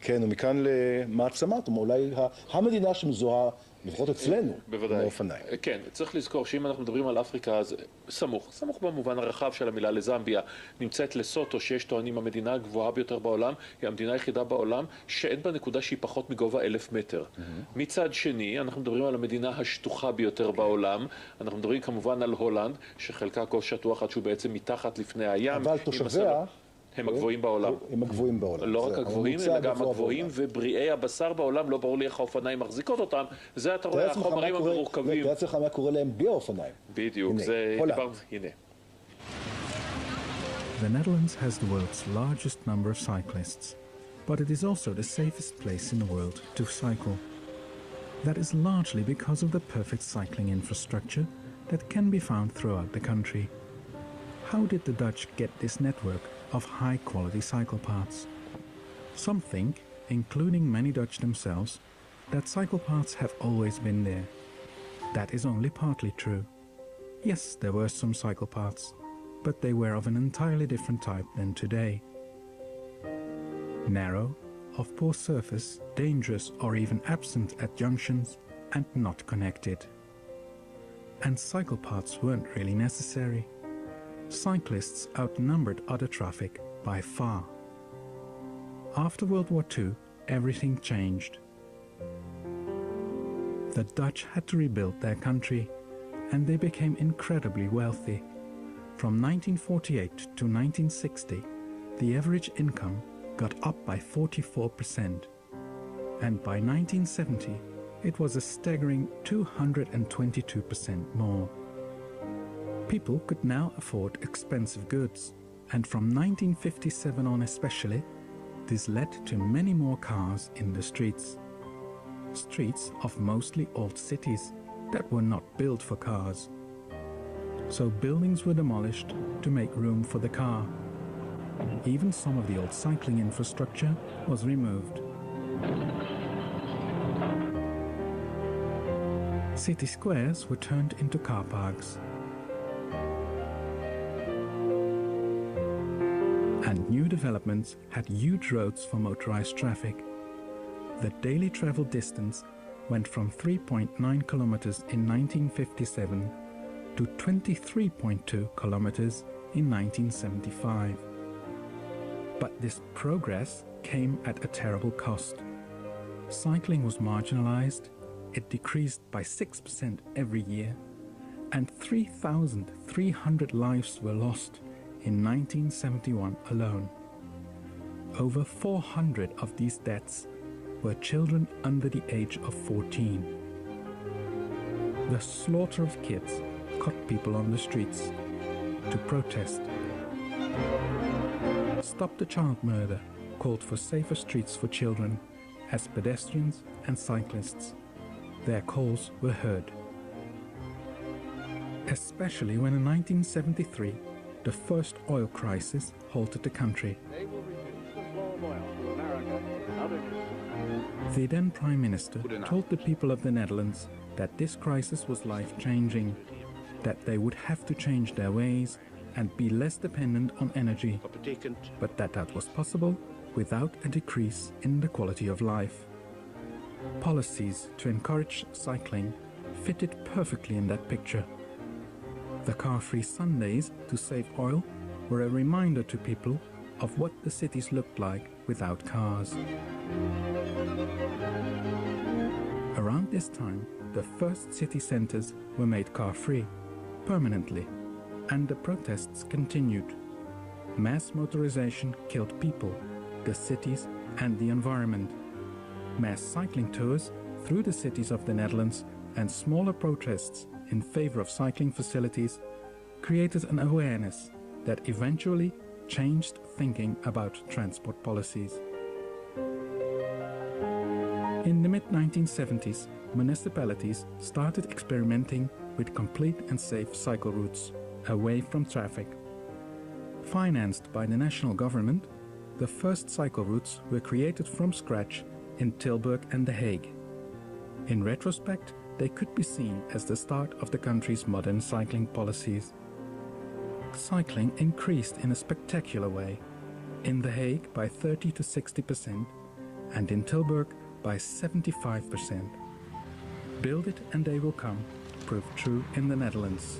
כן, ומכאן למעצמת, אולי המדינה שמזוהה, לפחות אצלנו, בוודאי. באופניים. כן, צריך לזכור שאם אנחנו מדברים על אפריקה, אז סמוך במובן הרחב של המילה לזמביה, נמצאת לסוטו, שיש טוענים המדינה הגבוהה ביותר בעולם, היא המדינה היחידה בעולם, שאין בה נקודה שהיא פחות מגובה 1,000 מטר. מצד שני, אנחנו מדברים על המדינה השטוחה ביותר בעולם, אנחנו מדברים כמובן על הולנד, שחלקה כה שטוח עד שהוא בעצם מתחת לפני הים. אבל תושביה הם הגבוהים בעולם. הם הגבוהים בעולם. לא רק הגבוהים, אלא גם הגבוהים, ובריאי הבשר בעולם, לא ברור לי איך האופניים מחזיקות אותם. זה אתה רואה, החומרים המורכבים. תראה אצלך מה קורה להם בלי האופניים. בדיוק, זה דיברנו, הנה. The Netherlands has the world's largest number of cyclists, but it is also the safest place in the world to cycle. That is largely because of the perfect cycling infrastructure that can be found throughout the country. How did the Dutch get this network of high-quality cycle paths? Some think, including many Dutch themselves, that cycle paths have always been there. That is only partly true. Yes, there were some cycle paths, but they were of an entirely different type than today. Narrow, of poor surface, dangerous or even absent at junctions, and not connected. And cycle paths weren't really necessary. Cyclists outnumbered other traffic by far. After World War II, everything changed. The Dutch had to rebuild their country, and they became incredibly wealthy. From 1948 to 1960, the average income got up by 44%, and by 1970, it was a staggering 222% more. People could now afford expensive goods, and from 1957 on especially, this led to many more cars in the streets. Streets of mostly old cities that were not built for cars. So buildings were demolished to make room for the car. Even some of the old cycling infrastructure was removed. City squares were turned into car parks. And new developments had huge roads for motorized traffic. The daily travel distance went from 3.9 kilometers in 1957 to 23.2 kilometers in 1975. But this progress came at a terrible cost. Cycling was marginalized, it decreased by 6% every year, and 3,300 lives were lost in 1971 alone. Over 400 of these deaths were children under the age of 14. The slaughter of kids caught people on the streets to protest. Stop the Child Murder called for safer streets for children as pedestrians and cyclists. Their calls were heard. Especially when in 1973 the first oil crisis halted the country. They will reduce the flow of oil to America and other countries. The then Prime Minister told the people of the Netherlands that this crisis was life-changing, that they would have to change their ways and be less dependent on energy, but that was possible without a decrease in the quality of life. Policies to encourage cycling fitted perfectly in that picture. The car-free Sundays to save oil were a reminder to people of what the cities looked like without cars. Around this time, the first city centers were made car-free, permanently, and the protests continued. Mass motorization killed people, the cities, and the environment. Mass cycling tours through the cities of the Netherlands and smaller protests in favor of cycling facilities created an awareness that eventually changed thinking about transport policies. In the mid-1970s, municipalities started experimenting with complete and safe cycle routes away from traffic. Financed by the national government, the first cycle routes were created from scratch in Tilburg and The Hague. In retrospect, they could be seen as the start of the country's modern cycling policies. Cycling increased in a spectacular way. In The Hague by 30 to 60%, and in Tilburg by 75%. Build it and they will come proved true in the Netherlands.